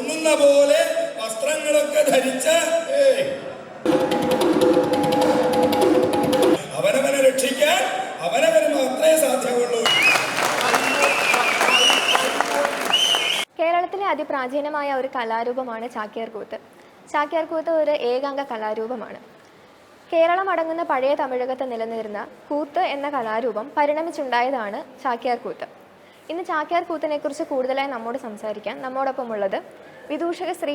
തോന്നുന്ന പോലെ വസ്ത്രങ്ങളൊക്കെ ധരിച്ച് അവനവനെ രക്ഷിക്കാൻ അവനവന് മാത്രമേ സാധ്യമുള്ളൂ. കേരളത്തിലെ അതിപ്രാചീനമായ ഒരു കലാരൂപമാണ് ചാക്യാർകൂത്ത്. ചാക്യാർകൂത്ത് ഒരു ഏകാംഗ കലാരൂപമാണ്. കേരളം അടങ്ങുന്ന പഴയ തമിഴകത്ത് നിലനിന്നിരുന്ന കൂത്ത് എന്ന കലാരൂപം പരിണമിച്ചുണ്ടായതാണ് ചാക്യാർകൂത്ത്. ഇന്ന് ചാക്യാർകൂത്തിനെ കുറിച്ച് കൂടുതലായി നമ്മോട് സംസാരിക്കാൻ നമ്മോടൊപ്പമുള്ളത് വിദൂഷക ശ്രീ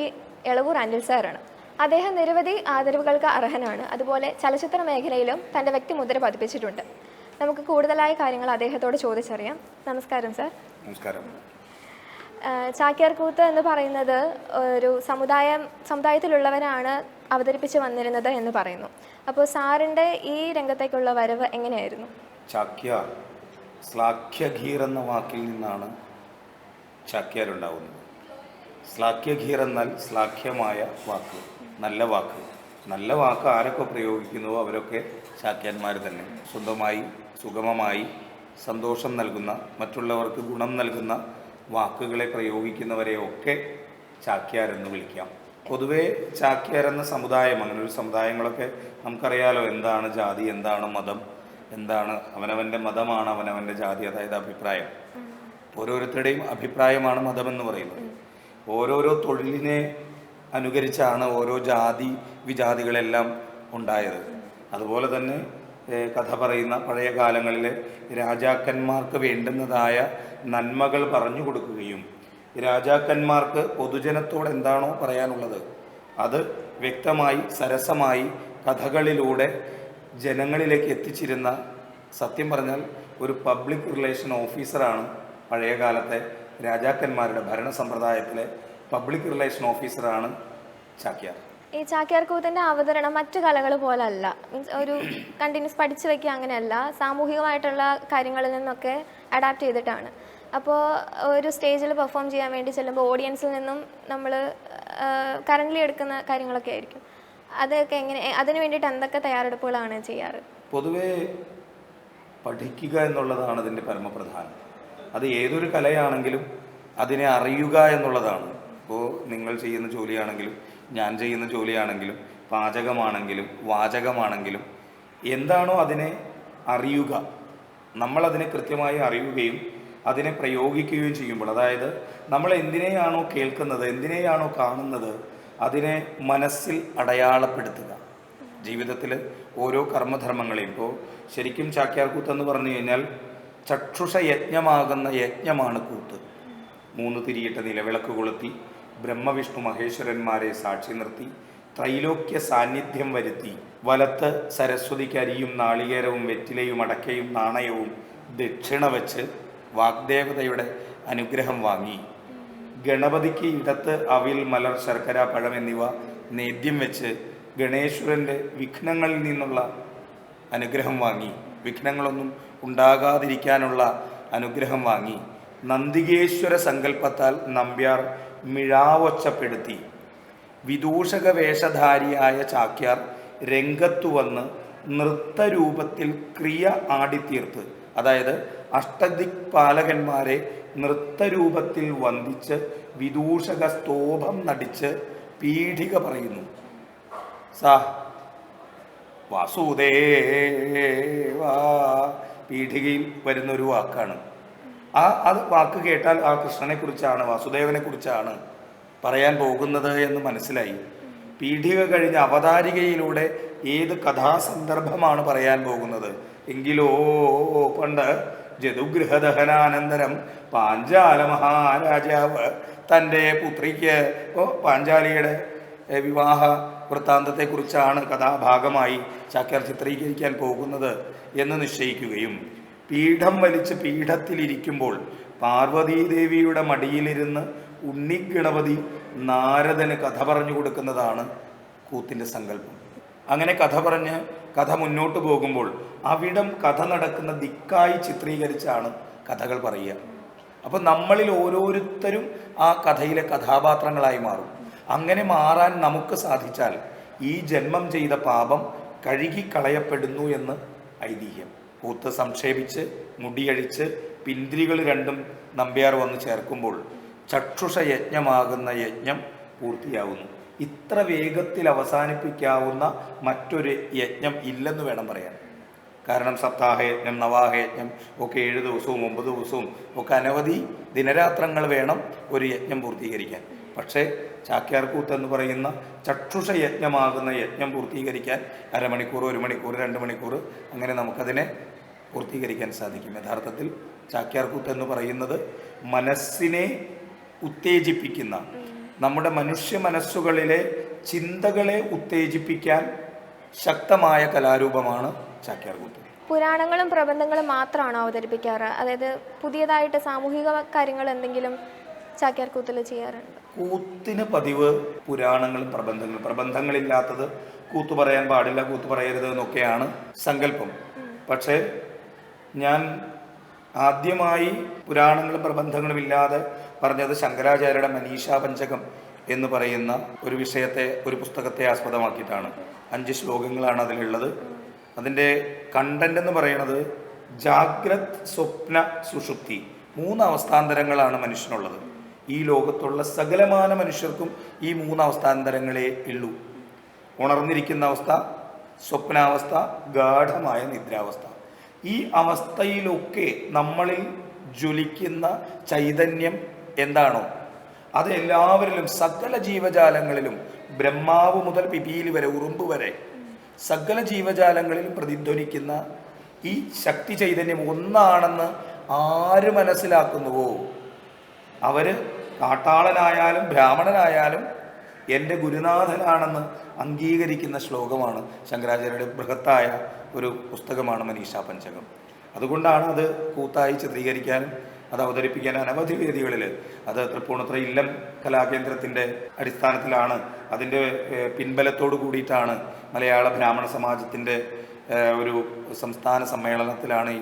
എളവൂർ അനിൽ സാറാണ്. അദ്ദേഹം നിരവധി ആദരവുകൾക്ക് അർഹനാണ്. അതുപോലെ ചലച്ചിത്ര മേഖലയിലും തൻ്റെ വ്യക്തിമുദ്ര പതിപ്പിച്ചിട്ടുണ്ട്. നമുക്ക് കൂടുതലായ കാര്യങ്ങൾ അദ്ദേഹത്തോട് ചോദിച്ചറിയാം. നമസ്കാരം സാർ. നമസ്കാരം. ചാക്യാർകൂത്ത് എന്ന് പറയുന്നത് ഒരു സമുദായത്തിലുള്ളവരാണ് അവതരിപ്പിച്ച് വന്നിരുന്നത് എന്ന് പറയുന്നു. അപ്പോൾ സാറിൻ്റെ ഈ രംഗത്തേക്കുള്ള വരവ് എങ്ങനെയായിരുന്നു? ചാക്യാർ ശ്ലാഘ്യഘീർ എന്ന വാക്കിൽ നിന്നാണ് ചാക്യാരുണ്ടാവുന്നത്. ശ്ലാഘ്യഘീർ എന്നാൽ ശ്ലാഘ്യമായ വാക്ക്, നല്ല വാക്ക്. നല്ല വാക്ക് ആരൊക്കെ പ്രയോഗിക്കുന്നുവോ അവരൊക്കെ ചാക്യാന്മാർ തന്നെ. സ്വന്തമായി സുഗമമായി സന്തോഷം നൽകുന്ന, മറ്റുള്ളവർക്ക് ഗുണം നൽകുന്ന വാക്കുകളെ പ്രയോഗിക്കുന്നവരെയൊക്കെ ചാക്യാരെന്ന് വിളിക്കാം. പൊതുവേ ചാക്യാരെന്ന സമുദായം, അങ്ങനൊരു സമുദായങ്ങളൊക്കെ നമുക്കറിയാലോ. എന്താണ് ജാതി, എന്താണ് മതം, എന്താണ് അവനവൻ്റെ മതമാണ് അവനവൻ്റെ ജാതി, അതായത് അഭിപ്രായം. ഓരോരുത്തരുടെയും അഭിപ്രായമാണ് മതമെന്ന് പറയുന്നത്. ഓരോരോ തൊഴിലിനെ അനുകരിച്ചാണ് ഓരോ ജാതി വിജാതികളെല്ലാം ഉണ്ടായത്. അതുപോലെ തന്നെ കഥ പറയുന്ന പഴയ കാലങ്ങളിലെ രാജാക്കന്മാർക്ക് വേണ്ടുന്നതായ നന്മകൾ പറഞ്ഞു കൊടുക്കുകയും രാജാക്കന്മാർക്ക് പൊതുജനത്തോട് എന്താണോ പറയാനുള്ളത് അത് വ്യക്തമായി സരസമായി കഥകളിലൂടെ ജനങ്ങളിലേക്ക് എത്തിച്ചിരുന്ന, സത്യം പറഞ്ഞാൽ ഒരു പബ്ലിക് റിലേഷൻ ഓഫീസറാണ് പഴയ കാലത്തെ രാജാക്കന്മാരുടെ ഭരണ സമ്പ്രദായത്തിലെ പബ്ലിക് റിലേഷൻ ഓഫീസറാണ് ചാക്യാർ. ഈ ചാക്യാർകൂത്തിൻ്റെ അവതരണം മറ്റു കലകൾ പോലല്ല. മീൻസ് ഒരു കണ്ടിന്യൂസ് പഠിച്ചു വയ്ക്കുക അങ്ങനെയല്ല, സാമൂഹികമായിട്ടുള്ള കാര്യങ്ങളിൽ നിന്നൊക്കെ അഡാപ്റ്റ് ചെയ്തിട്ടാണ്. അപ്പോൾ ഒരു സ്റ്റേജിൽ പെർഫോം ചെയ്യാൻ വേണ്ടി ചെല്ലുമ്പോൾ ഓഡിയൻസിൽ നിന്നും നമ്മൾ കറൻ്റ്ലി എടുക്കുന്ന കാര്യങ്ങളൊക്കെ ആയിരിക്കും. അതൊക്കെ എങ്ങനെ, അതിന് വേണ്ടിയിട്ട് എന്തൊക്കെ തയ്യാറെടുപ്പുകളാണ് ചെയ്യാറ്? പൊതുവേ പഠിക്കുക എന്നുള്ളതാണ് അതിൻ്റെ പരമപ്രധാനം. അത് ഏതൊരു കലയാണെങ്കിലും അതിനെ അറിയുക എന്നുള്ളതാണ്. ഇപ്പോൾ നിങ്ങൾ ചെയ്യുന്ന ജോലിയാണെങ്കിലും ഞാൻ ചെയ്യുന്ന ജോലിയാണെങ്കിലും പാചകമാണെങ്കിലും വാചകമാണെങ്കിലും എന്താണോ അതിനെ അറിയുക, നമ്മളതിനെ കൃത്യമായി അറിയുകയും അതിനെ പ്രയോഗിക്കുകയും ചെയ്യുമ്പോൾ, അതായത് നമ്മൾ എന്തിനെയാണോ കേൾക്കുന്നത്, എന്തിനെയാണോ കാണുന്നത്, അതിനെ മനസ്സിൽ അടയാളപ്പെടുത്തുക. ജീവിതത്തിൽ ഓരോ കർമ്മധർമ്മങ്ങളെയും, ഇപ്പോൾ ശരിക്കും ചാക്യാർകൂത്തെന്ന് പറഞ്ഞു കഴിഞ്ഞാൽ ചക്ഷുഷ യജ്ഞമാകുന്ന യജ്ഞമാണ് കൂത്ത്. 3 തിരിയിട്ട നിലവിളക്ക് കൊളുത്തി ബ്രഹ്മവിഷ്ണു മഹേശ്വരന്മാരെ സാക്ഷി നിർത്തി ത്രൈലോക്യ സാന്നിധ്യം വരുത്തി വലത്ത് സരസ്വതിക്ക് അരിയും നാളികേരവും വെറ്റിലയും അടക്കയും നാണയവും ദക്ഷിണ വെച്ച് വാഗ്ദേവതയുടെ അനുഗ്രഹം വാങ്ങി ഗണപതിക്ക് ഇടത്ത് അവിൽ മലർ ശർക്കര പഴം എന്നിവ നേദ്യം വെച്ച് ഗണേശ്വരൻ്റെ വിഘ്നങ്ങളിൽ നിന്നുള്ള അനുഗ്രഹം വാങ്ങി, വിഘ്നങ്ങളൊന്നും ഉണ്ടാകാതിരിക്കാനുള്ള അനുഗ്രഹം വാങ്ങി, നന്ദികേശ്വര സങ്കല്പത്താൽ നമ്പ്യാർ മിഴാവൊച്ചപ്പെടുത്തി വിദൂഷക വേഷധാരിയായ ചാക്യാർ രംഗത്തു വന്ന് നൃത്തരൂപത്തിൽ ക്രിയ ആടിത്തീർത്ത്, അതായത് അഷ്ടദിക്പാലകന്മാരെ നൃത്തരൂപത്തിൽ വന്ദിച്ച് വിദൂഷക സ്തോഭം നടിച്ച് പീഠിക പറയുന്നു. സാ വാസുദേവാ, പീഠികയിൽ വരുന്നൊരു വാക്കാണ്. അത് വാക്ക് കേട്ടാൽ ആ കൃഷ്ണനെ കുറിച്ചാണ്, വാസുദേവനെ കുറിച്ചാണ് പറയാൻ പോകുന്നത് എന്ന് മനസ്സിലായി. പീഠിക കഴിഞ്ഞ അവതാരികയിലൂടെ ഏത് കഥാസന്ദർഭമാണ് പറയാൻ പോകുന്നത് എങ്കിലോ, പണ്ട് ജതുഗൃഹദഹനാനന്തരം പാഞ്ചാല മഹാരാജാവ് തൻ്റെ പുത്രിക്ക് പാഞ്ചാലിയുടെ വിവാഹ വൃത്താന്തത്തെക്കുറിച്ചാണ് കഥാഭാഗമായി ചാക്യാർ ചിത്രീകരിക്കാൻ പോകുന്നത് എന്ന് നിശ്ചയിക്കുകയും പീഠം വലിച്ച് പീഠത്തിലിരിക്കുമ്പോൾ പാർവതീദേവിയുടെ മടിയിലിരുന്ന് ഉണ്ണിഗണപതി നാരദന് കഥ പറഞ്ഞു കൊടുക്കുന്നതാണ് കൂത്തിൻ്റെ സങ്കല്പം. അങ്ങനെ കഥ പറഞ്ഞ് കഥ മുന്നോട്ട് പോകുമ്പോൾ അവിടം കഥ നടക്കുന്ന ദിക്കായി ചിത്രീകരിച്ചാണ് കഥകൾ പറയുക. അപ്പം നമ്മളിൽ ഓരോരുത്തരും ആ കഥയിലെ കഥാപാത്രങ്ങളായി മാറും. അങ്ങനെ മാറാൻ നമുക്ക് സാധിച്ചാൽ ഈ ജന്മം ചെയ്ത പാപം കഴുകിക്കളയപ്പെടുന്നു എന്ന് ഐതിഹ്യം. കൂത്ത് സംക്ഷേപിച്ച് മുടിയഴിച്ച് പിന്തിരികൾ രണ്ടും നമ്പ്യാർ വന്ന് ചേർക്കുമ്പോൾ ചക്ഷുഷ യജ്ഞമാകുന്ന യജ്ഞം പൂർത്തിയാവുന്നു. ഇത്ര വേഗത്തിൽ അവസാനിപ്പിക്കാവുന്ന മറ്റൊരു യജ്ഞം ഇല്ലെന്ന് വേണം പറയാൻ. കാരണം സപ്താഹയജ്ഞം, നവാഹയജ്ഞം ഒക്കെ 7 ദിവസവും 9 ദിവസവും ഒക്കെ അനവധി ദിനരാത്രങ്ങൾ വേണം ഒരു യജ്ഞം പൂർത്തീകരിക്കാൻ. പക്ഷേ ചാക്യാർകൂത്ത് എന്ന് പറയുന്ന ചക്ഷുഷ യജ്ഞമാകുന്ന യജ്ഞം പൂർത്തീകരിക്കാൻ അരമണിക്കൂർ, 1 മണിക്കൂർ, 2 മണിക്കൂർ അങ്ങനെ നമുക്കതിനെ പൂർത്തീകരിക്കാൻ സാധിക്കും. യഥാർത്ഥത്തിൽ ചാക്യാർകൂത്ത് എന്ന് പറയുന്നത് മനസ്സിനെ ഉത്തേജിപ്പിക്കുന്ന, നമ്മുടെ മനുഷ്യ മനസ്സുകളിലെ ചിന്തകളെ ഉത്തേജിപ്പിക്കാൻ ശക്തമായ കലാരൂപമാണ് ചാക്യാർകൂത്ത്. പുരാണങ്ങളും പ്രബന്ധങ്ങളും മാത്രമാണോ അവതരിപ്പിക്കാറ്? അതായത് പുതിയതായിട്ട് സാമൂഹിക കാര്യങ്ങൾ എന്തെങ്കിലും ചാക്യാർകൂത്തിൽ ചെയ്യാറുണ്ട്? കൂത്തിന് പതിവ് പുരാണങ്ങളും പ്രബന്ധങ്ങളും. പ്രബന്ധങ്ങളില്ലാത്തത് കൂത്തു പറയാൻ പാടില്ല, കൂത്തു പറയരുത് എന്നൊക്കെയാണ് സങ്കല്പം. പക്ഷേ ഞാൻ ആദ്യമായി പുരാണങ്ങളും പ്രബന്ധങ്ങളും ഇല്ലാതെ പറഞ്ഞത് ശങ്കരാചാര്യരുടെ മനീഷാ പഞ്ചകം എന്ന് പറയുന്ന ഒരു വിഷയത്തെ, ഒരു പുസ്തകത്തെ ആസ്പദമാക്കിയിട്ടാണ്. 5 ശ്ലോകങ്ങളാണ് അതിലുള്ളത്. അതിൻ്റെ കണ്ടന്റ് എന്ന് പറയുന്നത് ജാഗ്രത്, സ്വപ്ന, സുഷുപ്തി 3 അവസ്ഥാന്തരങ്ങളാണ് മനുഷ്യനുള്ളത്. ഈ ലോകത്തുള്ള സകലമാന മനുഷ്യർക്കും ഈ 3 അവസ്ഥാന്തരങ്ങളേ ഉള്ളൂ. ഉണർന്നിരിക്കുന്ന അവസ്ഥ, സ്വപ്നാവസ്ഥ, ഗാഠമായ നിദ്രാവസ്ഥ. ഈ അവസ്ഥയിലൊക്കെ നമ്മളിൽ ജ്വലിക്കുന്ന ചൈതന്യം എന്താണോ അത് എല്ലാവരിലും, സകല ജീവജാലങ്ങളിലും, ബ്രഹ്മാവ് മുതൽ പിപീലി വരെ, ഉറുമ്പ് വരെ സകല ജീവജാലങ്ങളിലും പ്രതിധ്വനിക്കുന്ന ഈ ശക്തി ചൈതന്യം ഒന്നാണെന്ന് ആര് മനസ്സിലാക്കുന്നുവോ അവര് കാട്ടാളനായാലും ബ്രാഹ്മണനായാലും എൻ്റെ ഗുരുനാഥനാണെന്ന് അംഗീകരിക്കുന്ന ശ്ലോകമാണ് ശങ്കരാചാര്യരുടെ ബൃഹത്തായ ഒരു പുസ്തകമാണ് മനീഷാ പഞ്ചകം. അതുകൊണ്ടാണ് അത് കൂത്തായി ചിത്രീകരിക്കാനും അത് അവതരിപ്പിക്കാൻ അനവധി വേദികളിൽ, അത് തൃപ്പൂണിത്തുറ ഇല്ലം കലാകേന്ദ്രത്തിൻ്റെ അടിസ്ഥാനത്തിലാണ്, അതിൻ്റെ പിൻബലത്തോടു കൂടിയിട്ടാണ് മലയാള ബ്രാഹ്മണ സമാജത്തിൻ്റെ ഒരു സംസ്ഥാന സമ്മേളനത്തിലാണ്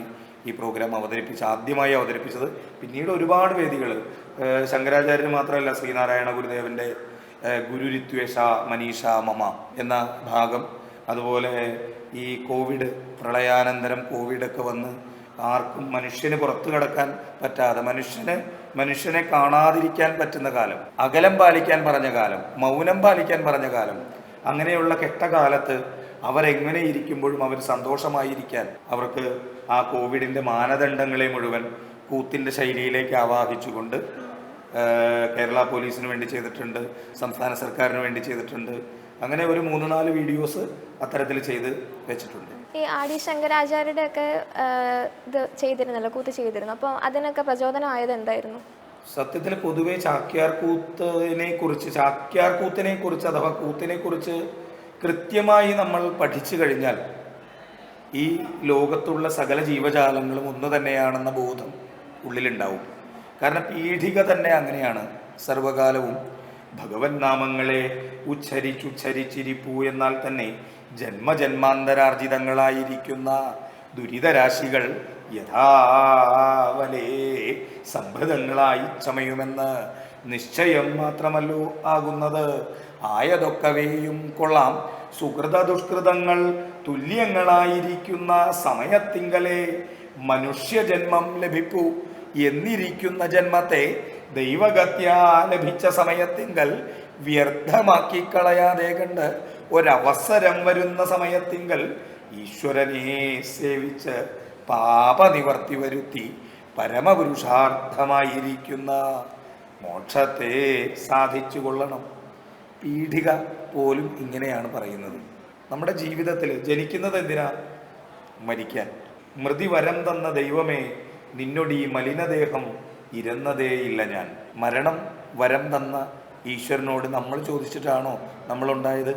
ഈ പ്രോഗ്രാം ആദ്യമായി അവതരിപ്പിച്ചത്. പിന്നീട് ഒരുപാട് വേദികൾ, ശങ്കരാചാര്യന് മാത്രമല്ല, ശ്രീനാരായണ ഗുരുദേവൻ്റെ ഗുരുരിത്വേഷ മനീഷ മമ എന്ന ഭാഗം, അതുപോലെ ഈ കോവിഡ് പ്രളയാനന്തരം കോവിഡൊക്കെ വന്ന് ആർക്കും മനുഷ്യന് പുറത്തു കടക്കാൻ പറ്റാതെ, മനുഷ്യനെ കാണാതിരിക്കാൻ പറ്റുന്ന കാലം, അകലം പാലിക്കാൻ പറഞ്ഞ കാലം, മൗനം പാലിക്കാൻ പറഞ്ഞ കാലം, അങ്ങനെയുള്ള കെട്ടകാലത്ത് അവരെങ്ങനെ ഇരിക്കുമ്പോഴും അവർ സന്തോഷമായിരിക്കാൻ അവർക്ക് ആ കോവിഡിൻ്റെ മാനദണ്ഡങ്ങളെ മുഴുവൻ കൂത്തിൻ്റെ ശൈലിയിലേക്ക് ആവാഹിച്ചുകൊണ്ട് കേരള പോലീസിന് വേണ്ടി ചെയ്തിട്ടുണ്ട്, സംസ്ഥാന സർക്കാരിന് വേണ്ടി ചെയ്തിട്ടുണ്ട്. അങ്ങനെ ഒരു 3-4 വീഡിയോസ് അത്തരത്തിൽ ചെയ്ത് വെച്ചിട്ടുണ്ട്. ഈ ആദി ശങ്കരാചാര്യരുടെ ഒക്കെ ഇത് ചെയ്തിരുന്നല്ലോ, കൂത്ത് ചെയ്തിരുന്നു. അപ്പോൾ അതിനൊക്കെ പ്രചോദനമായത് എന്തായിരുന്നു? സത്യത്തിൽ പൊതുവെ ചാക്യാർകൂത്തിനെ കുറിച്ച് അഥവാ കൂത്തിനെ കുറിച്ച് കൃത്യമായി നമ്മൾ പഠിച്ചു കഴിഞ്ഞാൽ ഈ ലോകത്തുള്ള സകല ജീവജാലങ്ങളും ഒന്ന് തന്നെയാണെന്ന ബോധം ഉള്ളിലുണ്ടാവും. കാരണം പീഠിക തന്നെ അങ്ങനെയാണ്. സർവകാലവും ഭഗവൻ നാമങ്ങളെ ഉച്ചരിച്ചിരിപ്പൂ എന്നാൽ തന്നെ ജന്മജന്മാന്തരാർജിതങ്ങളായിരിക്കുന്ന ദുരിതരാശികൾ യഥാവലേ സംഭൃതങ്ങളായി ചമയുമെന്ന് നിശ്ചയം മാത്രമല്ലോ ആകുന്നത്. ആയതൊക്കവേയും കൊള്ളാം സുഹൃത ദുഷ്കൃതങ്ങൾ തുല്യങ്ങളായിരിക്കുന്ന സമയത്തിങ്കലേ മനുഷ്യജന്മം ലഭിപ്പൂ എന്നിരിക്കുന്ന ജന്മത്തെ ദൈവഗത്യാ ലഭിച്ച സമയത്തിങ്കൽ വ്യർത്ഥമാക്കി കളയാതെ കണ്ട് ഒരവസരം വരുന്ന സമയത്തിങ്കൽ ഈശ്വരനെ സേവിച്ച് പാപനിവർത്തി വരുത്തി പരമപുരുഷാർത്ഥമായിരിക്കുന്ന മോക്ഷത്തെ സാധിച്ചു കൊള്ളണം. പീഠിക പോലും ഇങ്ങനെയാണ് പറയുന്നത്. നമ്മുടെ ജീവിതത്തിൽ ജനിക്കുന്നത് എന്തിനാ? മരിക്കാൻ. മൃതി വരം തന്ന ദൈവമേ, നിന്നോടീ മലിനദേഹം ഇരുന്നതേയില്ല ഞാൻ. മരണം വരം തന്ന ഈശ്വരനോട് നമ്മൾ ചോദിച്ചിട്ടാണോ നമ്മളുണ്ടായത്?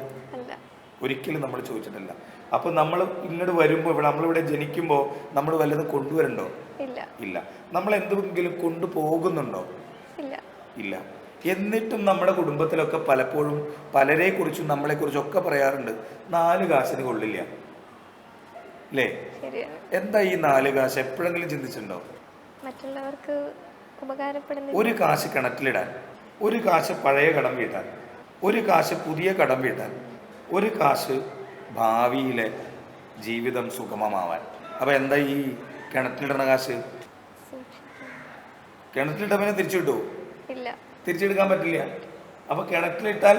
ഒരിക്കലും നമ്മൾ ചോദിച്ചിട്ടില്ല. അപ്പൊ നമ്മൾ ഇങ്ങോട്ട് വരുമ്പോൾ, നമ്മളിവിടെ ജനിക്കുമ്പോൾ നമ്മൾ വല്ലതും കൊണ്ടുവരണ്ടോ? ഇല്ല. നമ്മൾ എന്തെങ്കിലും കൊണ്ടുപോകുന്നുണ്ടോ? ഇല്ല. എന്നിട്ടും നമ്മുടെ കുടുംബത്തിലൊക്കെ പലപ്പോഴും പലരെ കുറിച്ചും നമ്മളെ കുറിച്ചൊക്കെ പറയാറുണ്ട്, 4 കാശിന് കൊള്ളില്ല അല്ലേ? എന്താ ഈ 4 കാശ്? എപ്പോഴെങ്കിലും ചിന്തിച്ചിട്ടുണ്ടോ? മറ്റുള്ളവർക്ക് ഉപകാരപ്പെടുന്ന 1 കാശ് കിണറ്റിലിടാൻ, 1 കാശ് പഴയ കടം വീട്ടാൻ, 1 കാശ് പുതിയ കടം വീട്ടാൻ, 1 കാശ് ഭാവിയിലെ ജീവിതം സുഗമമാവാൻ. അപ്പൊ എന്താ ഈ കിണറ്റിലിടുന്ന കാശ്? കിണറ്റിലിട്ടവനെ തിരിച്ചു കിട്ടുമോ? ഇല്ല. തിരിച്ചെടുക്കാൻ പറ്റില്ല. അപ്പോൾ കിണറ്റിലിട്ടാൽ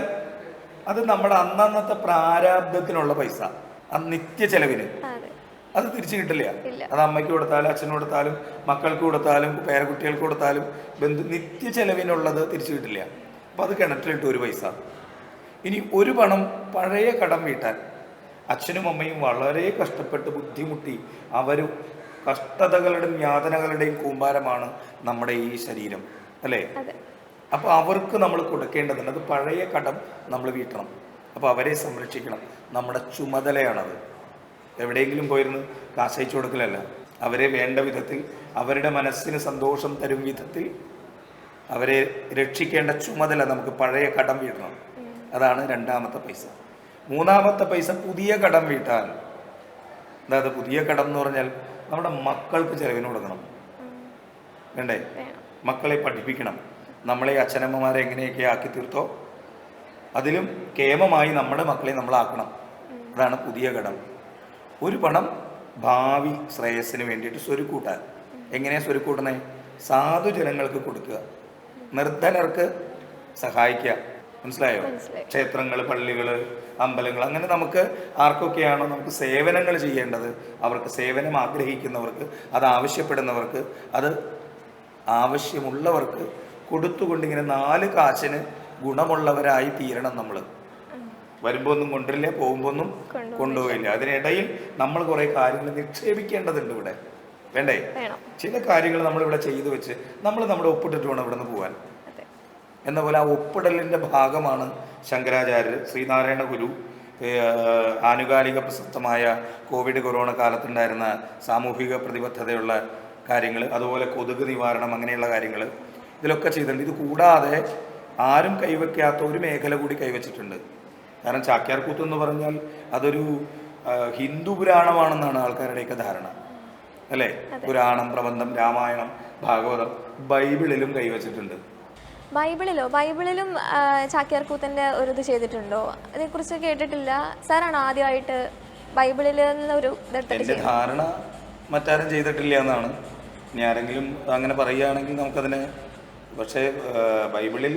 അത് നമ്മുടെ അന്നന്നത്തെ പ്രാരാബ്ദത്തിനുള്ള പൈസ, നിത്യ ചെലവിന് അത് തിരിച്ചു കിട്ടില്ല. അത് അമ്മയ്ക്ക് കൊടുത്താലും അച്ഛന് കൊടുത്താലും മക്കൾക്ക് കൊടുത്താലും പേരക്കുട്ടികൾക്ക് കൊടുത്താലും നിത്യ ചെലവിനുള്ളത് തിരിച്ചു കിട്ടില്ല. അപ്പോൾ അത് കിണറ്റിലിട്ട് ഒരു പൈസ. ഇനി ഒരു പണം പഴയ കടം വീട്ടാൻ അച്ഛനും അമ്മയും വളരെ കഷ്ടപ്പെട്ട് ബുദ്ധിമുട്ടി അവരും കഷ്ടതകളുടെയും യാതനകളുടെയും കൂമ്പാരമാണ് നമ്മുടെ ഈ ശരീരം, അല്ലേ? അപ്പോൾ അവർക്ക് നമ്മൾ കൊടുക്കേണ്ടതുണ്ട്. അത് പഴയ കടം നമ്മൾ വീട്ടണം. അപ്പോൾ അവരെ സംരക്ഷിക്കണം. നമ്മുടെ ചുമതലയാണത്. എവിടെയെങ്കിലും പോയിരുന്ന് കാശയച്ചു കൊടുക്കലല്ല. അവരെ വേണ്ട വിധത്തിൽ, അവരുടെ മനസ്സിന് സന്തോഷം തരും വിധത്തിൽ അവരെ രക്ഷിക്കേണ്ട ചുമതല നമുക്ക് പഴയ കടം വീട്ടണം. അതാണ് രണ്ടാമത്തെ പൈസ. മൂന്നാമത്തെ പൈസ പുതിയ കടം വീട്ടാൻ. അതായത് പുതിയ കടം എന്ന് പറഞ്ഞാൽ നമ്മുടെ മക്കൾക്ക് ചെലവിന് കൊടുക്കണം, വേണ്ടേ? മക്കളെ പഠിപ്പിക്കണം. നമ്മളെ അച്ഛനമ്മമാരെ എങ്ങനെയൊക്കെ ആക്കി തീർത്തോ അതിലും കേമമായി നമ്മുടെ മക്കളെ നമ്മളാക്കണം. അതാണ് പുതിയ കടം. ഒരു പണം ഭാവി ശ്രേയസ്സിന് വേണ്ടിയിട്ട് സ്വരുക്കൂട്ടാൻ. എങ്ങനെയാണ് സ്വരുക്കൂട്ടണേ? സാധുജനങ്ങൾക്ക് കൊടുക്കുക, നിർധനർക്ക് സഹായിക്കുക. മനസ്സിലായോ? ക്ഷേത്രങ്ങൾ, പള്ളികൾ, അമ്പലങ്ങൾ, അങ്ങനെ നമുക്ക് ആർക്കൊക്കെയാണോ നമുക്ക് സേവനങ്ങൾ ചെയ്യേണ്ടത്, അവർക്ക് സേവനം ആഗ്രഹിക്കുന്നവർക്ക്, അത് ആവശ്യപ്പെടുന്നവർക്ക്, അത് ആവശ്യമുള്ളവർക്ക് കൊടുത്തുകൊണ്ടിങ്ങനെ 4 കാശിന് ഗുണമുള്ളവരായി തീരണം. നമ്മൾ വരുമ്പോൾ ഒന്നും കൊണ്ടില്ല, പോകുമ്പോൾ ഒന്നും കൊണ്ടുപോയില്ല. അതിനിടയിൽ നമ്മൾ കുറേ കാര്യങ്ങൾ നിക്ഷേപിക്കേണ്ടതുണ്ട് ഇവിടെ, വേണ്ടേ? ചില കാര്യങ്ങൾ നമ്മളിവിടെ ചെയ്തു വെച്ച് നമ്മൾ നമ്മുടെ ഒപ്പിട്ടിട്ട് വേണം ഇവിടെ നിന്ന് പോകാൻ. എന്ന പോലെ ആ ഒപ്പിടലിൻ്റെ ഭാഗമാണ് ശങ്കരാചാര്യർ, ശ്രീനാരായണ ഗുരു, ആനുകാലിക പ്രസക്തമായ കോവിഡ് കൊറോണ കാലത്തുണ്ടായിരുന്ന സാമൂഹിക പ്രതിബദ്ധതയുള്ള കാര്യങ്ങൾ, അതുപോലെ കൊതുക് നിവാരണം, അങ്ങനെയുള്ള കാര്യങ്ങൾ ഇതിലൊക്കെ ചെയ്തിട്ടുണ്ട്. ഇത് കൂടാതെ ആരും കൈവയ്ക്കാത്ത ഒരു മേഖല കൂടി കൈവച്ചിട്ടുണ്ട്. കാരണം ചാക്യാർ കൂത്ത് എന്ന് പറഞ്ഞാൽ അതൊരു ഹിന്ദു പുരാണമാണെന്നാണ് ആൾക്കാരുടെയൊക്കെ ധാരണ, അല്ലേ? പുരാണം, പ്രബന്ധം, രാമായണം, ഭാഗവതം, ബൈബിളിലും കൈവച്ചിട്ടുണ്ട്. ബൈബിളിലും ചാക്യാർ കൂത്തിന്റെ ഒരു ഇത് ചെയ്തിട്ടുണ്ടോ? അതേക്കുറിച്ച് കേട്ടിട്ടില്ല. സാറാണ് ആദ്യമായിട്ട് ബൈബിളിൽ നിന്നൊരു എൻ്റെ ധാരണ മറ്റാരും ചെയ്തിട്ടില്ല എന്നാണ്. ഇനി ആരെങ്കിലും അങ്ങനെ പറയുകയാണെങ്കിൽ നമുക്കതിന്, പക്ഷേ ബൈബിളിൽ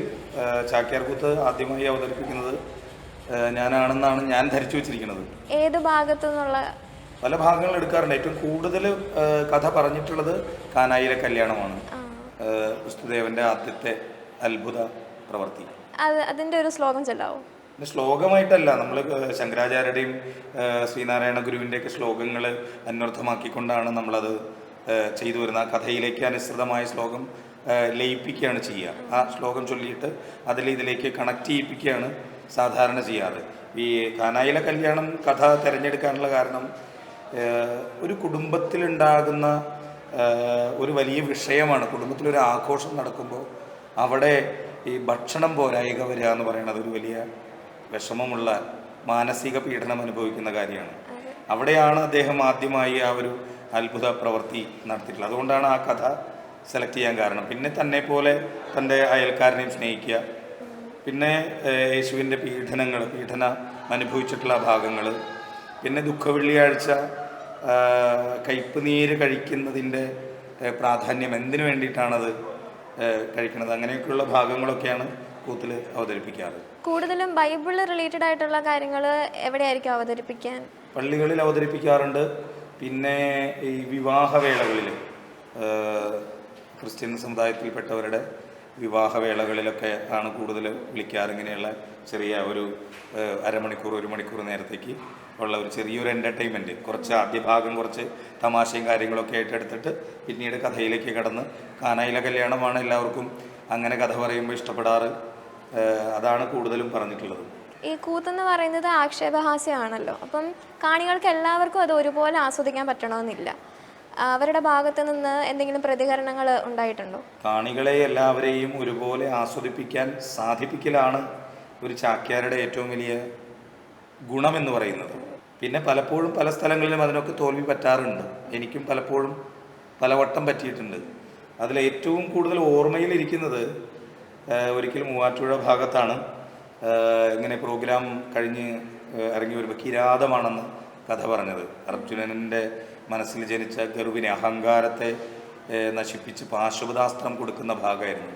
ചാക്യാർ കൂത്ത് ആദ്യമായി അവതരിപ്പിക്കുന്നത് ഞാനാണെന്നാണ് ഞാൻ ധരിച്ചു വെച്ചിരിക്കുന്നത്. ഏത് ഭാഗത്തു നിന്നുള്ള? പല ഭാഗങ്ങൾ എടുക്കാറുണ്ട്. ഏറ്റവും കൂടുതൽ കഥ പറഞ്ഞിട്ടുള്ളത് കാനായിലെ കല്യാണമാണ്, വിഷ്ണുദേവന്റെ ആദ്യത്തെ അത്ഭുത പ്രവൃത്തി. അതിന്റെ ഒരു ശ്ലോകം ചൊല്ലാവോ? ശ്ലോകമായിട്ടല്ല, നമ്മൾ ശങ്കരാചാര്യരുടെയും ശ്രീനാരായണ ഗുരുവിൻ്റെയൊക്കെ ശ്ലോകങ്ങൾ അന്വർത്ഥമാക്കിക്കൊണ്ടാണ് നമ്മളത് ചെയ്തു വരുന്നത്. ആ കഥയിലേക്ക് അനുസൃതമായ ശ്ലോകം ലയിപ്പിക്കുകയാണ് ചെയ്യുക. ആ ശ്ലോകം ചൊല്ലിയിട്ട് ഇതിലേക്ക് കണക്ട് ചെയ്യിപ്പിക്കുകയാണ് സാധാരണ ചെയ്യാറ്. ഈ കാനായിലെ കല്യാണം കഥ തിരഞ്ഞെടുക്കാനുള്ള കാരണം ഒരു കുടുംബത്തിലുണ്ടാകുന്ന ഒരു വലിയ വിഷയമാണ്. കുടുംബത്തിലൊരു ആഘോഷം നടക്കുമ്പോൾ അവിടെ ഈ ഭക്ഷണം പോരായിക വരിക എന്ന് പറയുന്നത് ഒരു വലിയ വിഷമമുള്ള, മാനസിക പീഡനം അനുഭവിക്കുന്ന കാര്യമാണ്. അവിടെയാണ് അദ്ദേഹം ആദ്യമായി ആ ഒരു അത്ഭുത പ്രവൃത്തി നടത്തിയിട്ടുള്ളത്. അതുകൊണ്ടാണ് ആ കഥ സെലക്ട് ചെയ്യാൻ കാരണം. പിന്നെ തന്നെ പോലെ തൻ്റെ അയൽക്കാരനെയും സ്നേഹിക്കുക, പിന്നെ യേശുവിൻ്റെ പീഡനം അനുഭവിച്ചിട്ടുള്ള ഭാഗങ്ങൾ, പിന്നെ ദുഃഖവെള്ളിയാഴ്ച കയ്പ് നീര് കഴിക്കുന്നതിൻ്റെ പ്രാധാന്യം, എന്തിനു വേണ്ടിയിട്ടാണത് കഴിക്കുന്നത്, അങ്ങനെയൊക്കെയുള്ള ഭാഗങ്ങളൊക്കെയാണ് കൂത്തിൽ അവതരിപ്പിക്കാറ്. കൂടുതലും ബൈബിൾ റിലേറ്റഡ് ആയിട്ടുള്ള കാര്യങ്ങൾ എവിടെയായിരിക്കും അവതരിപ്പിക്കാൻ? പള്ളികളിൽ അവതരിപ്പിക്കാറുണ്ട്. പിന്നെ ഈ വിവാഹവേളകളിൽ, ക്രിസ്ത്യൻ സമുദായത്തിൽപ്പെട്ടവരുടെ വിവാഹവേളകളിലൊക്കെ ആണ് കൂടുതൽ വിളിക്കാറ്. ഇങ്ങനെയുള്ള ചെറിയ ഒരു അരമണിക്കൂർ 1 മണിക്കൂർ നേരത്തേക്ക് ഉള്ള ഒരു ചെറിയൊരു എൻ്റർടൈൻമെൻറ്റ്, കുറച്ച് ആദ്യ ഭാഗം കുറച്ച് തമാശയും കാര്യങ്ങളൊക്കെ ആയിട്ട് എടുത്തിട്ട് പിന്നീട് കഥയിലേക്ക് കടന്ന്, കാനായിലെ കല്യാണമാണ് എല്ലാവർക്കും അങ്ങനെ കഥ പറയുമ്പോൾ ഇഷ്ടപ്പെടാറ്. അതാണ് കൂടുതലും പറഞ്ഞിട്ടുള്ളത്. ഈ കൂത്തെന്ന് പറയുന്നത് ആക്ഷേപഹാസ്യമാണല്ലോ, അപ്പം കാണികൾക്ക് എല്ലാവർക്കും അത് ഒരുപോലെ ആസ്വദിക്കാൻ പറ്റണമെന്നില്ല. അവരുടെ ഭാഗത്ത് നിന്ന് എന്തെങ്കിലും പ്രതികരണങ്ങൾ ഉണ്ടായിട്ടുണ്ടോ? കാണികളെ എല്ലാവരെയും ഒരുപോലെ ആസ്വദിപ്പിക്കാൻ സാധിപ്പിക്കലാണ് ഒരു ചാക്യാരുടെ ഏറ്റവും വലിയ ഗുണമെന്ന് പറയുന്നത്. പിന്നെ പലപ്പോഴും പല സ്ഥലങ്ങളിലും അതിനൊക്കെ തോൽവി പറ്റാറുണ്ട്. എനിക്കും പലപ്പോഴും പലവട്ടം പറ്റിയിട്ടുണ്ട്. അതിലേറ്റവും കൂടുതൽ ഓർമ്മയിലിരിക്കുന്നത് ഒരിക്കൽ മൂവാറ്റുപുഴ ഭാഗത്താണ്. ഇങ്ങനെ പ്രോഗ്രാം കഴിഞ്ഞ് ഇറങ്ങി വരുമ്പോൾ കിരാതമാണെന്ന് കഥ പറഞ്ഞത്. അർജുനൻ്റെ മനസ്സിൽ ജനിച്ച ഗർവിനെ, അഹങ്കാരത്തെ നശിപ്പിച്ച് പാശുപതാസ്ത്രം കൊടുക്കുന്ന ഭാഗമായിരുന്നു.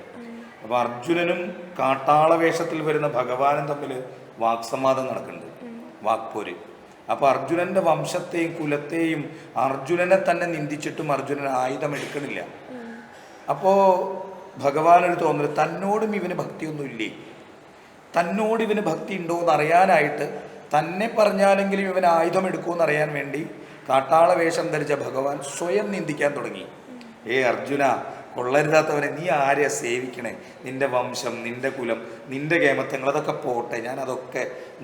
അപ്പൊ അർജുനനും കാട്ടാള വേഷത്തിൽ വരുന്ന ഭഗവാനും തമ്മിൽ വാക്സംവാദം നടക്കുന്നുണ്ട്, വാക്പോര്. അപ്പൊ അർജുനന്റെ വംശത്തെയും കുലത്തെയും അർജുനനെ തന്നെ നിന്ദിച്ചിട്ടും അർജുനൻ ആയുധം എടുക്കണില്ല. അപ്പോ ഭഗവാനൊരു തോന്നല്, തന്നോടും ഇവന് ഭക്തിയൊന്നുമില്ലേ, തന്നോട് ഇവന് ഭക്തി ഉണ്ടോ എന്ന് അറിയാനായിട്ട് തന്നെ പറഞ്ഞാലെങ്കിലും ഇവൻ ആയുധം എടുക്കുമെന്ന് അറിയാൻ വേണ്ടി കാട്ടാള വേഷം ധരിച്ച ഭഗവാൻ സ്വയം നിന്ദിക്കാൻ തുടങ്ങി. അർജുന, കൊള്ളരുതാത്തവനെ, നീ ആരെയാ സേവിക്കണേ? നിന്റെ വംശം, നിന്റെ കുലം, നിന്റെ കേമത്തങ്ങൾ അതൊക്കെ പോട്ടെ,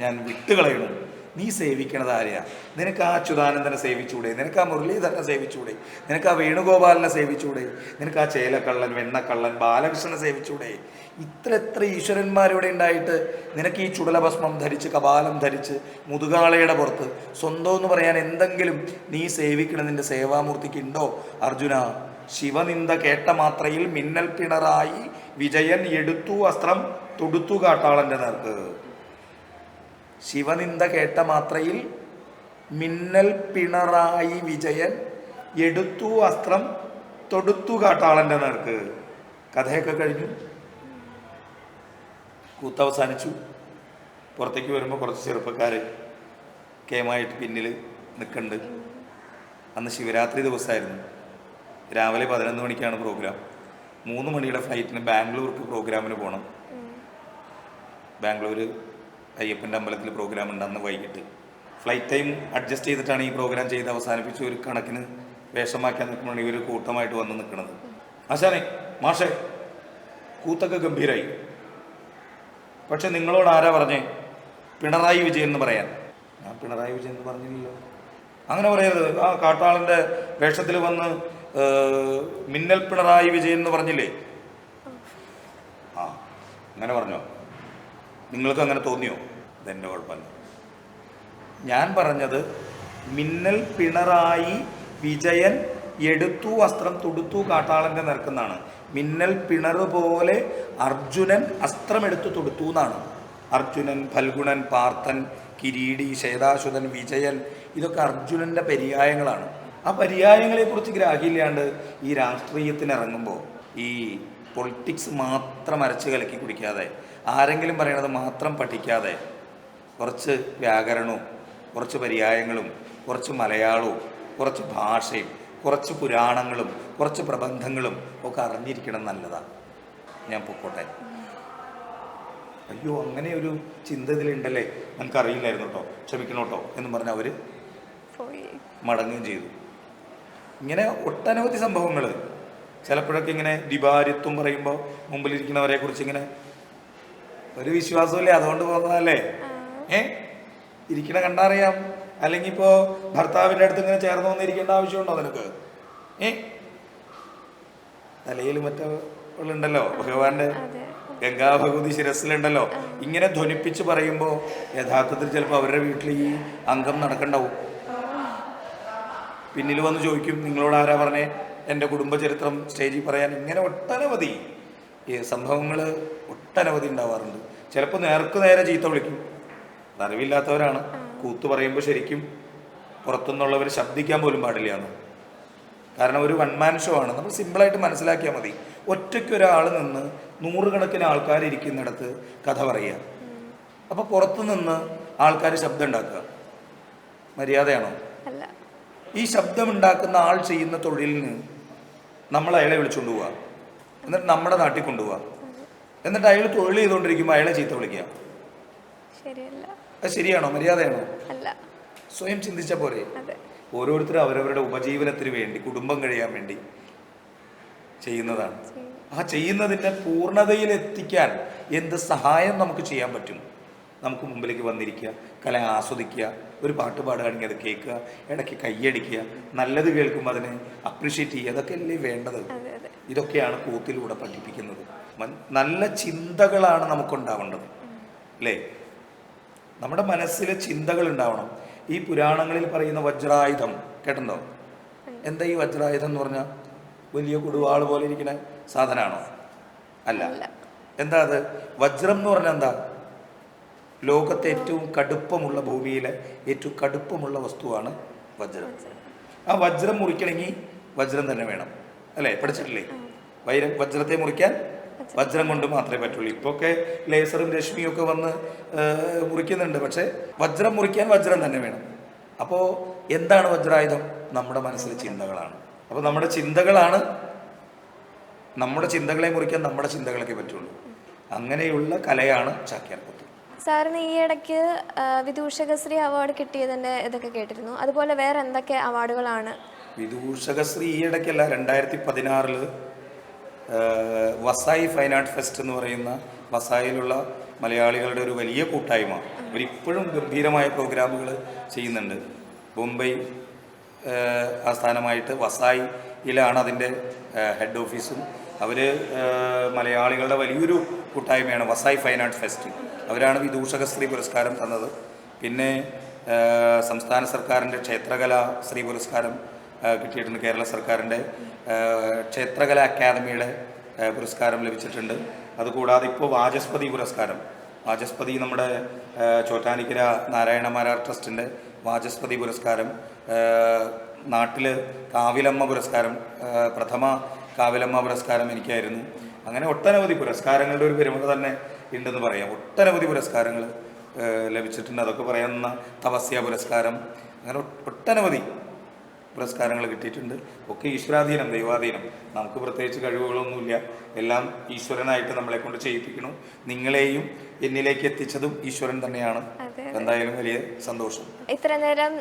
ഞാൻ വിട്ടുകളയണം. നീ സേവിക്കണത് ആരെയാ? നിനക്ക് ആ അച്യുതാനന്ദനെ സേവിച്ചൂടെ? നിനക്ക് ആ മുരളീധരനെ സേവിച്ചൂടെ? നിനക്ക് ആ വേണുഗോപാലിനെ സേവിച്ചൂടെ? നിനക്ക് ആ ചേലക്കള്ളൻ, വെണ്ണക്കള്ളൻ, ബാലകൃഷ്ണനെ സേവിച്ചൂടെ? എത്ര ഈശ്വരന്മാരിവിടെ ഉണ്ടായിട്ട് നിനക്ക് ഈ ചുടലഭസ്മം ധരിച്ച്, കപാലം ധരിച്ച്, മുതുകാളയുടെ പുറത്ത് സ്വന്തം എന്ന് പറയാൻ എന്തെങ്കിലും നീ സേവിക്കണ നിന്റെ സേവാമൂർത്തിക്ക് ഉണ്ടോ? അർജുന, ശിവനിന്ദ കേട്ട മാത്രയിൽ മിന്നൽ പിണറായി വിജയൻ എടുത്തു അസ്ത്രം തൊടുത്തു കാട്ടാളന്റെ നേർക്ക്. ശിവനിന്ദ കേട്ട മാത്രയിൽ മിന്നൽ പിണറായി വിജയൻ എടുത്തു അസ്ത്രം തൊടുത്തു കാട്ടാളന്റെ നേർക്ക്. കഥയൊക്കെ കഴിഞ്ഞു, കൂത്തവസാനിച്ചു. പുറത്തേക്ക് വരുമ്പോൾ കുറച്ച് ചെറുപ്പക്കാർ കേമായിട്ട് പിന്നിൽ നിൽക്കുന്നുണ്ട്. അന്ന് ശിവരാത്രി ദിവസമായിരുന്നു. രാവിലെ 11 മണിക്കാണ് പ്രോഗ്രാം. 3 മണിയുടെ ഫ്ലൈറ്റിന് ബാംഗ്ലൂർക്ക് പ്രോഗ്രാമിന് പോകണം. ബാംഗ്ലൂർ അയ്യപ്പൻ്റെ അമ്പലത്തിൽ പ്രോഗ്രാം ഉണ്ട് അന്ന് വൈകിട്ട്. ഫ്ലൈറ്റ് ടൈം അഡ്ജസ്റ്റ് ചെയ്തിട്ടാണ് ഈ പ്രോഗ്രാം ചെയ്ത് അവസാനിപ്പിച്ച് ഒരു കണക്കിന് വേഷമാക്കാൻ നിൽക്കുമ്പോഴാണ് ഇവർ കൂട്ടമായിട്ട് വന്ന് നിൽക്കുന്നത്. ആശാനെ, മാഷേ, കൂത്തൊക്കെ ഗംഭീരായി, പക്ഷെ നിങ്ങളോട് ആരാ പറഞ്ഞേ പിണറായി വിജയൻ എന്ന് പറയാൻ? ഞാൻ പിണറായി വിജയൻ എന്ന് പറഞ്ഞില്ലല്ലോ. അങ്ങനെ പറയരുത്. ആ കാട്ടാളൻ്റെ വേഷത്തിൽ വന്ന് മിന്നൽ പിണറായി വിജയൻ എന്ന് പറഞ്ഞില്ലേ? അങ്ങനെ പറഞ്ഞോ? നിങ്ങൾക്ക് അങ്ങനെ തോന്നിയോ? ഇതെൻ്റെ കുഴപ്പമില്ല. ഞാൻ പറഞ്ഞത് മിന്നൽ പിണറായി വിജയൻ എടുത്തു അസ്ത്രം തൊടുത്തു കാട്ടാളൻ്റെ നേർക്കെന്നാണ്. മിന്നൽ പിണറ് പോലെ അർജുനൻ അസ്ത്രമെടുത്തു തൊടുത്തു എന്നാണ്. അർജുനൻ, ഫൽഗുണൻ, പാർത്ഥൻ, കിരീടി, ശേതാശുതൻ, വിജയൻ, ഇതൊക്കെ അർജുനൻ്റെ പര്യായങ്ങളാണ്. ആ പര്യായങ്ങളെക്കുറിച്ച് ഗ്രാഹ്യമില്ലാണ്ട് ഈ രാഷ്ട്രീയത്തിന് ഇറങ്ങുമ്പോൾ ഈ പൊളിറ്റിക്സ് മാത്രം അരച്ച് കലക്കി കുടിക്കാതെ, ആരെങ്കിലും പറയണത് മാത്രം പഠിക്കാതെ, കുറച്ച് വ്യാകരണവും കുറച്ച് പര്യായങ്ങളും കുറച്ച് മലയാളവും കുറച്ച് ഭാഷയും കുറച്ച് പുരാണങ്ങളും കുറച്ച് പ്രബന്ധങ്ങളും ഒക്കെ അറിഞ്ഞിരിക്കണം നല്ലതാണ്. ഞാൻ പൊക്കോട്ടെ. അയ്യോ, അങ്ങനെ ഒരു ചിന്ത ഇതിലുണ്ടല്ലേ, നമുക്കറിയില്ലായിരുന്നു കേട്ടോ, ക്ഷമിക്കണം കേട്ടോ എന്ന് പറഞ്ഞ് അവർ മടങ്ങുകയും ചെയ്തു. ഇങ്ങനെ ഒട്ടനവധി സംഭവങ്ങൾ. ചിലപ്പോഴൊക്കെ ഇങ്ങനെ ദിവാരിത്വം പറയുമ്പോൾ മുമ്പിലിരിക്കുന്നവരെ കുറിച്ച് ഇങ്ങനെ ഒരു വിശ്വാസമില്ലേ, അതുകൊണ്ട് പോകുന്നതല്ലേ. ഇരിക്കണ കണ്ടറിയാം. അല്ലെങ്കിൽ ഇപ്പോൾ ഭർത്താവിൻ്റെ അടുത്ത് ഇങ്ങനെ ചേർന്ന് വന്നിരിക്കേണ്ട ആവശ്യമുണ്ടോ നിനക്ക്? തലയിൽ മറ്റുണ്ടല്ലോ ഭഗവാന്റെ ഗംഗാഭഗവതി ശിരസിലുണ്ടല്ലോ. ഇങ്ങനെ ധ്വനിപ്പിച്ച് പറയുമ്പോൾ യഥാർത്ഥത്തിൽ ചിലപ്പോൾ അവരുടെ വീട്ടിൽ ഈ അംഗം നടക്കണ്ടാവും. പിന്നിൽ വന്ന് ചോദിക്കും, നിങ്ങളോട് ആരാ പറഞ്ഞേ എൻ്റെ കുടുംബചരിത്രം സ്റ്റേജിൽ പറയാൻ? ഇങ്ങനെ ഒട്ടനവധി സംഭവങ്ങൾ ഒട്ടനവധി ഉണ്ടാവാറുണ്ട്. ചിലപ്പോൾ നേർക്ക് നേരെ ചീത്ത വിളിക്കും. അറിവില്ലാത്തവരാണ്. കൂത്ത് പറയുമ്പോൾ ശരിക്കും പുറത്തുനിന്നുള്ളവർ ശബ്ദിക്കാൻ പോലും പാടില്ല എന്ന്. കാരണം ഒരു വൺമാൻ ഷോ ആണ്. നമ്മൾ സിമ്പിളായിട്ട് മനസ്സിലാക്കിയാൽ മതി. ഒറ്റയ്ക്കൊരാൾ നിന്ന് 100 കണക്കിന് ആൾക്കാർ ഇരിക്കുന്നിടത്ത് കഥ പറയുക. അപ്പോൾ പുറത്തു നിന്ന് ആൾക്കാർ ശബ്ദം ഉണ്ടാക്കുക മര്യാദയാണോ? ഈ ശബ്ദമുണ്ടാക്കുന്ന ആൾ ചെയ്യുന്ന തൊഴിലിന് നമ്മൾ അയാളെ വിളിച്ചുകൊണ്ട് പോവുക, എന്നിട്ട് നമ്മുടെ നാട്ടിൽ കൊണ്ടുപോവുക, എന്നിട്ട് അയാൾ തൊഴിൽ ചെയ്തുകൊണ്ടിരിക്കുമ്പോൾ അയാളെ ചീത്ത വിളിക്കുക. അത് ശരിയാണോ? മര്യാദയാണോ? സ്വയം ചിന്തിച്ച പോരെ. ഓരോരുത്തരും അവരവരുടെ ഉപജീവനത്തിന് വേണ്ടി, കുടുംബം കഴിയാൻ വേണ്ടി ചെയ്യുന്നതാണ്. ആ ചെയ്യുന്നതിൻ്റെ പൂർണ്ണതയിൽ എത്തിക്കാൻ എന്ത് സഹായം നമുക്ക് ചെയ്യാൻ പറ്റും? നമുക്ക് മുമ്പിലേക്ക് വന്നിരിക്കുക, കല ആസ്വദിക്കുക, ഒരു പാട്ട് പാടുകയാണെങ്കിൽ അത് കേൾക്കുക, ഇടയ്ക്ക് കയ്യടിക്കുക, നല്ലത് കേൾക്കുമ്പോൾ അതിനെ അപ്രിഷ്യേറ്റ് ചെയ്യുക. അതൊക്കെ അല്ലേ വേണ്ടത്? ഇതൊക്കെയാണ് കൂത്തിലൂടെ പഠിപ്പിക്കുന്നത്. നല്ല ചിന്തകളാണ് നമുക്കുണ്ടാവേണ്ടത് അല്ലേ? നമ്മുടെ മനസ്സിൽ ചിന്തകൾ ഉണ്ടാവണം. ഈ പുരാണങ്ങളിൽ പറയുന്ന വജ്രായുധം കേട്ടോ? എന്താ ഈ വജ്രായുധം എന്ന് പറഞ്ഞാൽ? വലിയ കൊടുവാൾ പോലെ ഇരിക്കുന്ന സാധനമാണോ? അല്ല. എന്താ അത്? വജ്രം എന്ന് പറഞ്ഞാൽ എന്താ? ലോകത്തെ ഏറ്റവും കടുപ്പമുള്ള, ഭൂമിയിലെ ഏറ്റവും കടുപ്പമുള്ള വസ്തുവാണ് വജ്രം. ആ വജ്രം മുറിക്കണമെങ്കിൽ വജ്രം തന്നെ വേണം അല്ലേ? പഠിച്ചിട്ടില്ലേ? വജ്രത്തെ മുറിക്കാൻ വജ്രം കൊണ്ട് മാത്രമേ പറ്റുള്ളൂ. ഇപ്പൊക്കെ ലേസറും രശ്മിയും ഒക്കെ വന്ന് മുറിക്കുന്നുണ്ട്. പക്ഷെ വജ്രം മുറിക്കാൻ വജ്രം തന്നെ വേണം. അപ്പോൾ എന്താണ് വജ്രായുധം? നമ്മുടെ മനസ്സിലെ ചിന്തകളാണ്. അപ്പോൾ നമ്മുടെ ചിന്തകളെ മുറിക്കാൻ നമ്മുടെ ചിന്തകളൊക്കെ പറ്റുള്ളൂ. അങ്ങനെയുള്ള കലയാണ് ചാക്യാർകൂത്ത്. സാറിന് ഈ ഇടയ്ക്ക് വിദൂഷകശ്രീ അവാർഡ് കിട്ടിയതിൻ്റെ ഇതൊക്കെ കേട്ടിരുന്നു. അതുപോലെ വേറെ എന്തൊക്കെ അവാർഡുകളാണ്? വിദൂഷകശ്രീ ഈ ഇടയ്ക്കല്ല, 2016 വസായി ഫൈൻ ആർട്ട് ഫെസ്റ്റ് എന്ന് പറയുന്ന വസായിലുള്ള മലയാളികളുടെ ഒരു വലിയ കൂട്ടായ്മ. അവരിപ്പോഴും ഗംഭീരമായ പ്രോഗ്രാമുകൾ ചെയ്യുന്നുണ്ട്. ബോംബെ ആസ്ഥാനമായിട്ട് വസായിലാണ് അതിൻ്റെ ഹെഡ് ഓഫീസും. അവർ മലയാളികളുടെ വലിയൊരു കൂട്ടായ്മയാണ് വസായി ഫൈൻ ആർട്ട് ഫെസ്റ്റ്. അവരാണ് വിദൂഷകശ്രീ പുരസ്കാരം തന്നത്. പിന്നെ സംസ്ഥാന സർക്കാരിൻ്റെ ക്ഷേത്രകലാ ശ്രീ പുരസ്കാരം കിട്ടിയിട്ടുണ്ട്. കേരള സർക്കാരിൻ്റെ ക്ഷേത്രകല അക്കാദമിയുടെ പുരസ്കാരം ലഭിച്ചിട്ടുണ്ട്. അതുകൂടാതെ ഇപ്പോൾ വാചസ്പതി പുരസ്കാരം, വാചസ്പതി നമ്മുടെ ചോറ്റാനിക്കര നാരായണമാരാർ ട്രസ്റ്റിൻ്റെ വാചസ്പതി പുരസ്കാരം, നാട്ടിൽ കാവിലമ്മ പുരസ്കാരം, പ്രഥമ കാവിലമ്മ പുരസ്കാരം എനിക്കായിരുന്നു. അങ്ങനെ ഒട്ടനവധി പുരസ്കാരങ്ങളുടെ ഒരു പെരുമ തന്നെ ഉണ്ടെന്ന് പറയാം. ഒട്ടനവധി പുരസ്കാരങ്ങൾ ലഭിച്ചിട്ടുണ്ട്. അതൊക്കെ പറയുന്ന തപസ്യ പുരസ്കാരം, അങ്ങനെ ഒട്ടനവധി പുരസ്കാരങ്ങൾ കിട്ടിയിട്ടുണ്ട്. ഒക്കെ ഈശ്വരാധീനം, ദൈവാധീനം. നമുക്ക് പ്രത്യേകിച്ച് കഴിവുകളൊന്നുമില്ല. എല്ലാം ഈശ്വരനായിട്ട് നമ്മളെ കൊണ്ട് ചെയ്യിപ്പിക്കണം. നിങ്ങളെയും എന്നിലേക്ക് എത്തിച്ചതും ഈശ്വരൻ തന്നെയാണ്. എന്തായാലും വലിയ സന്തോഷം. ഇത്ര നേരം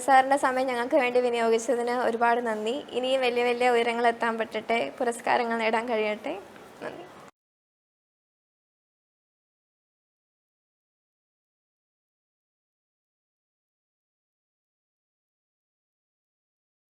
സാറിൻ്റെ സമയം ഞങ്ങൾക്ക് വേണ്ടി വിനിയോഗിച്ചതിന് ഒരുപാട് നന്ദി. ഇനിയും വലിയ വലിയ ഉയരങ്ങൾ എത്താൻ പറ്റട്ടെ, പുരസ്കാരങ്ങൾ നേടാൻ കഴിയട്ടെ.